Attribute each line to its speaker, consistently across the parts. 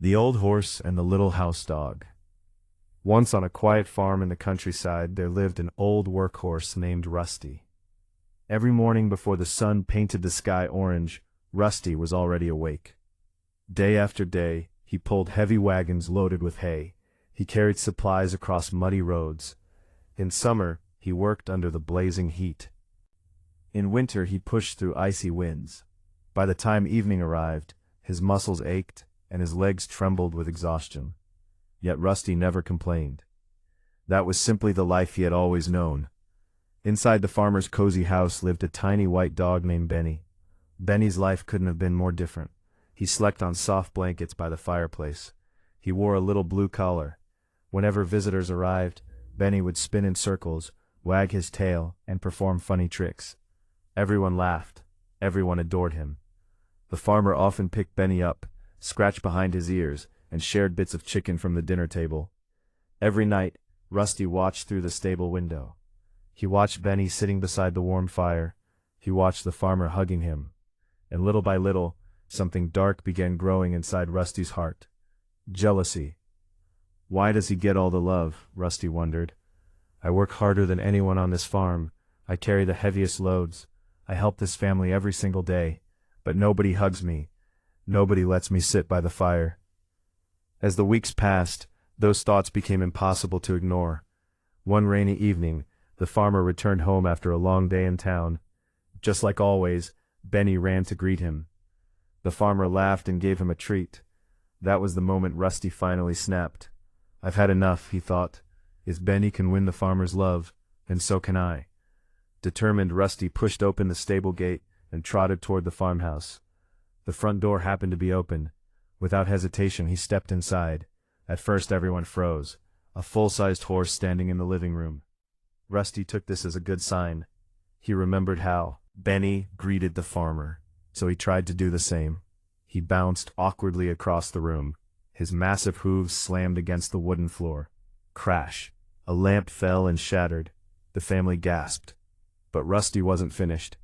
Speaker 1: The Old Horse and the Little House Dog. Once on a quiet farm in the countryside there lived an old workhorse named Rusty. Every morning before the sun painted the sky orange, Rusty was already awake. Day after day, he pulled heavy wagons loaded with hay. He carried supplies across muddy roads. In summer, he worked under the blazing heat. In winter, he pushed through icy winds. By the time evening arrived, his muscles ached and his legs trembled with exhaustion. Yet Rusty never complained. That was simply the life he had always known. Inside the farmer's cozy house lived a tiny white dog named Benny. Benny's life couldn't have been more different. He slept on soft blankets by the fireplace. He wore a little blue collar. Whenever visitors arrived, Benny would spin in circles, wag his tail, and perform funny tricks. Everyone laughed. Everyone adored him. The farmer often picked Benny up, scratched behind his ears, and shared bits of chicken from the dinner table. Every night, Rusty watched through the stable window. He watched Benny sitting beside the warm fire. He watched the farmer hugging him. And little by little, something dark began growing inside Rusty's heart. Jealousy. Why does he get all the love? Rusty wondered. I work harder than anyone on this farm. I carry the heaviest loads. I help this family every single day. But nobody hugs me. Nobody lets me sit by the fire. As the weeks passed, those thoughts became impossible to ignore. One rainy evening, the farmer returned home after a long day in town. Just like always, Benny ran to greet him. The farmer laughed and gave him a treat. That was the moment Rusty finally snapped. I've had enough, he thought. If Benny can win the farmer's love, then so can I. Determined, Rusty pushed open the stable gate and trotted toward the farmhouse. The front door happened to be open. Without hesitation, he stepped inside. At first everyone froze. A full-sized horse standing in the living room. Rusty took this as a good sign. He remembered how Benny greeted the farmer, so he tried to do the same. He bounced awkwardly across the room. His massive hooves slammed against the wooden floor. Crash! A lamp fell and shattered. The family gasped. But Rusty wasn't finished.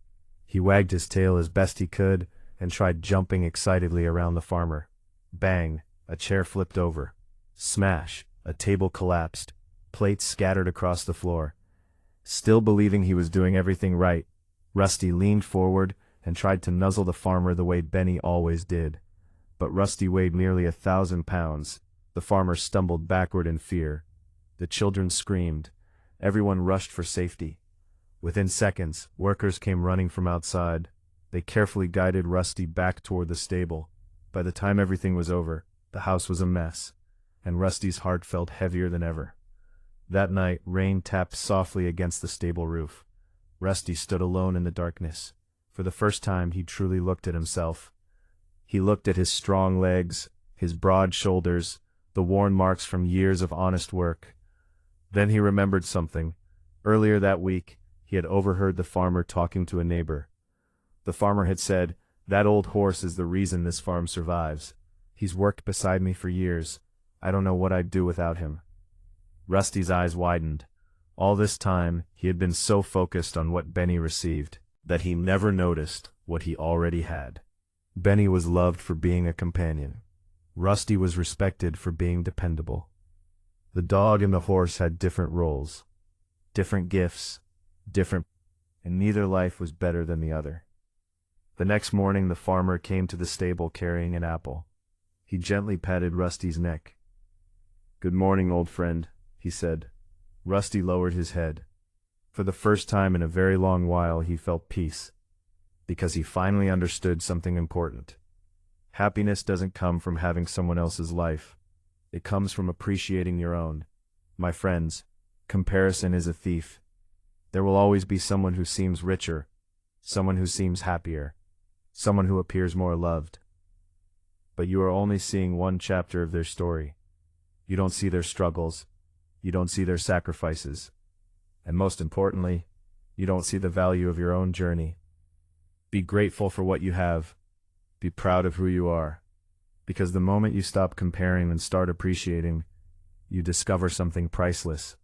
Speaker 1: He wagged his tail as best he could and tried jumping excitedly around the farmer. Bang! A chair flipped over. Smash! A table collapsed. Plates scattered across the floor. Still believing he was doing everything right, Rusty leaned forward and tried to nuzzle the farmer the way Benny always did. But Rusty weighed nearly 1,000 pounds. The farmer stumbled backward in fear. The children screamed. Everyone rushed for safety. Within seconds, workers came running from outside. They carefully guided Rusty back toward the stable. By the time everything was over, the house was a mess, and Rusty's heart felt heavier than ever. That night, rain tapped softly against the stable roof. Rusty stood alone in the darkness. For the first time, he truly looked at himself. He looked at his strong legs, his broad shoulders, the worn marks from years of honest work. Then he remembered something. Earlier that week, he had overheard the farmer talking to a neighbor. The farmer had said, "That old horse is the reason this farm survives. He's worked beside me for years. I don't know what I'd do without him." Rusty's eyes widened. All this time, he had been so focused on what Benny received, that he never noticed what he already had. Benny was loved for being a companion. Rusty was respected for being dependable. The dog and the horse had different roles, different gifts, and neither life was better than the other. The next morning the farmer came to the stable carrying an apple. He gently patted Rusty's neck. "Good morning, old friend," he said. Rusty lowered his head. For the first time in a very long while he felt peace, because he finally understood something important. Happiness doesn't come from having someone else's life. It comes from appreciating your own. My friends, comparison is a thief. There will always be someone who seems richer, someone who seems happier, someone who appears more loved. But you are only seeing one chapter of their story. You don't see their struggles. You don't see their sacrifices. And most importantly, you don't see the value of your own journey. Be grateful for what you have. Be proud of who you are. Because the moment you stop comparing and start appreciating, you discover something priceless.